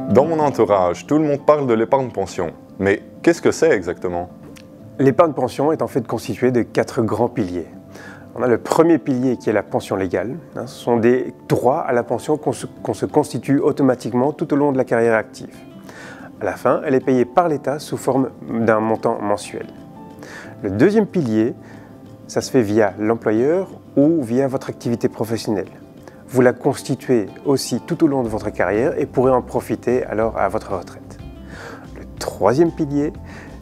Dans mon entourage, tout le monde parle de l'épargne pension. Mais qu'est-ce que c'est exactement? L'épargne pension est en fait constituée de 4 grands piliers. On a le premier pilier qui est la pension légale. Ce sont des droits à la pension qu'on se constitue automatiquement tout au long de la carrière active. À la fin, elle est payée par l'État sous forme d'un montant mensuel. Le deuxième pilier, ça se fait via l'employeur ou via votre activité professionnelle. Vous la constituez aussi tout au long de votre carrière et pourrez en profiter alors à votre retraite. Le troisième pilier,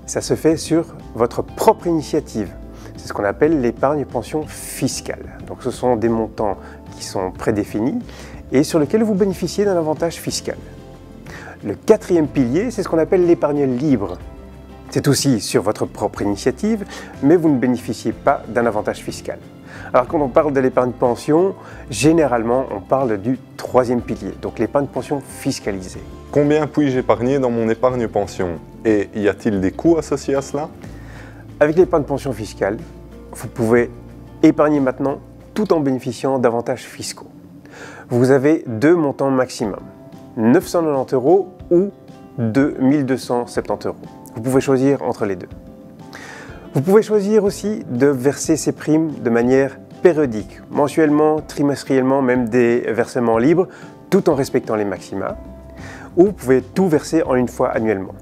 ça se fait sur votre propre initiative. C'est ce qu'on appelle l'épargne pension fiscale. Donc ce sont des montants qui sont prédéfinis et sur lesquels vous bénéficiez d'un avantage fiscal. Le quatrième pilier, c'est ce qu'on appelle l'épargne libre. C'est aussi sur votre propre initiative, mais vous ne bénéficiez pas d'un avantage fiscal. Alors quand on parle de l'épargne pension, généralement on parle du troisième pilier, donc l'épargne pension fiscalisée. Combien puis-je épargner dans mon épargne pension? Et y a-t-il des coûts associés à cela? Avec l'épargne pension fiscale, vous pouvez épargner maintenant tout en bénéficiant d'avantages fiscaux. Vous avez 2 montants maximum, 990 € ou 2270 €. Vous pouvez choisir entre les deux. Vous pouvez choisir aussi de verser ces primes de manière périodique, mensuellement, trimestriellement, même des versements libres, tout en respectant les maxima. Ou vous pouvez tout verser en une fois annuellement.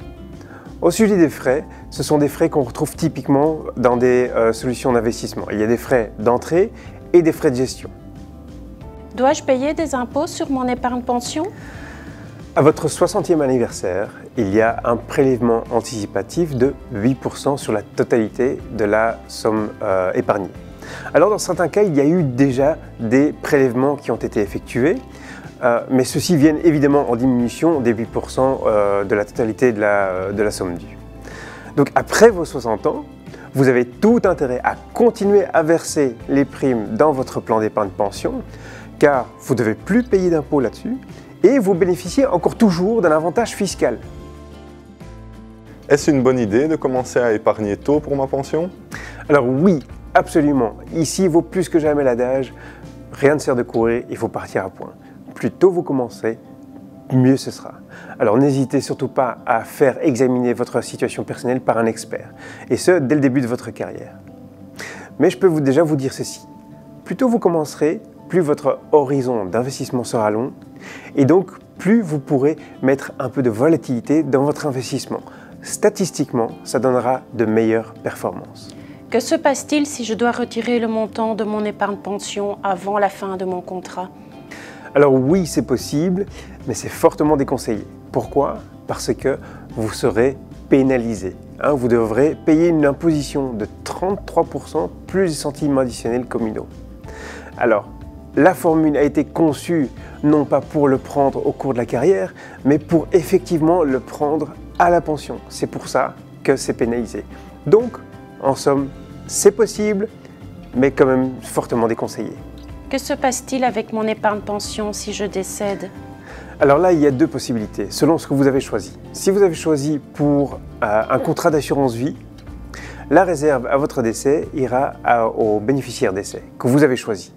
Au sujet des frais, ce sont des frais qu'on retrouve typiquement dans des solutions d'investissement. Il y a des frais d'entrée et des frais de gestion. Dois-je payer des impôts sur mon épargne pension? À votre 60e anniversaire, il y a un prélèvement anticipatif de 8% sur la totalité de la somme épargnée. Alors dans certains cas, il y a eu déjà des prélèvements qui ont été effectués, mais ceux-ci viennent évidemment en diminution des 8% de la totalité de la somme due. Donc après vos 60 ans, vous avez tout intérêt à continuer à verser les primes dans votre plan d'épargne pension, car vous ne devez plus payer d'impôts là-dessus, et vous bénéficiez encore toujours d'un avantage fiscal. Est-ce une bonne idée de commencer à épargner tôt pour ma pension? Alors oui, absolument. Ici, il vaut plus que jamais l'adage, rien ne sert de courir, il faut partir à point. Plus tôt vous commencez, mieux ce sera. Alors n'hésitez surtout pas à faire examiner votre situation personnelle par un expert, et ce, dès le début de votre carrière. Mais je peux déjà vous dire ceci, plus tôt vous commencerez, plus votre horizon d'investissement sera long, et donc plus vous pourrez mettre un peu de volatilité dans votre investissement. Statistiquement, ça donnera de meilleures performances. Que se passe-t-il si je dois retirer le montant de mon épargne pension avant la fin de mon contrat? Alors oui, c'est possible, mais c'est fortement déconseillé. Pourquoi? Parce que vous serez pénalisé. Vous devrez payer une imposition de 33% plus des centimes additionnels communaux. Alors, la formule a été conçue non pas pour le prendre au cours de la carrière, mais pour effectivement le prendre à la pension. C'est pour ça que c'est pénalisé. Donc, en somme, c'est possible, mais quand même fortement déconseillé. Que se passe-t-il avec mon épargne pension si je décède? Alors là, il y a 2 possibilités, selon ce que vous avez choisi. Si vous avez choisi pour un contrat d'assurance vie, la réserve à votre décès ira au bénéficiaire décès que vous avez choisi.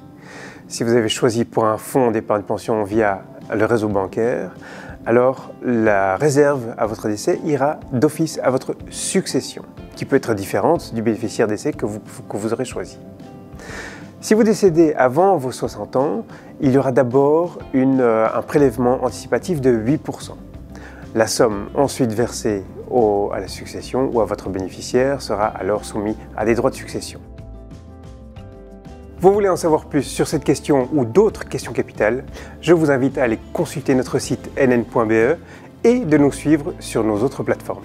Si vous avez choisi pour un fonds d'épargne pension via le réseau bancaire, alors la réserve à votre décès ira d'office à votre succession, qui peut être différente du bénéficiaire décès que vous aurez choisi. Si vous décédez avant vos 60 ans, il y aura d'abord un prélèvement anticipatif de 8%. La somme ensuite versée à la succession ou à votre bénéficiaire sera alors soumise à des droits de succession. Vous voulez en savoir plus sur cette question ou d'autres questions capitales, je vous invite à aller consulter notre site nn.be et de nous suivre sur nos autres plateformes.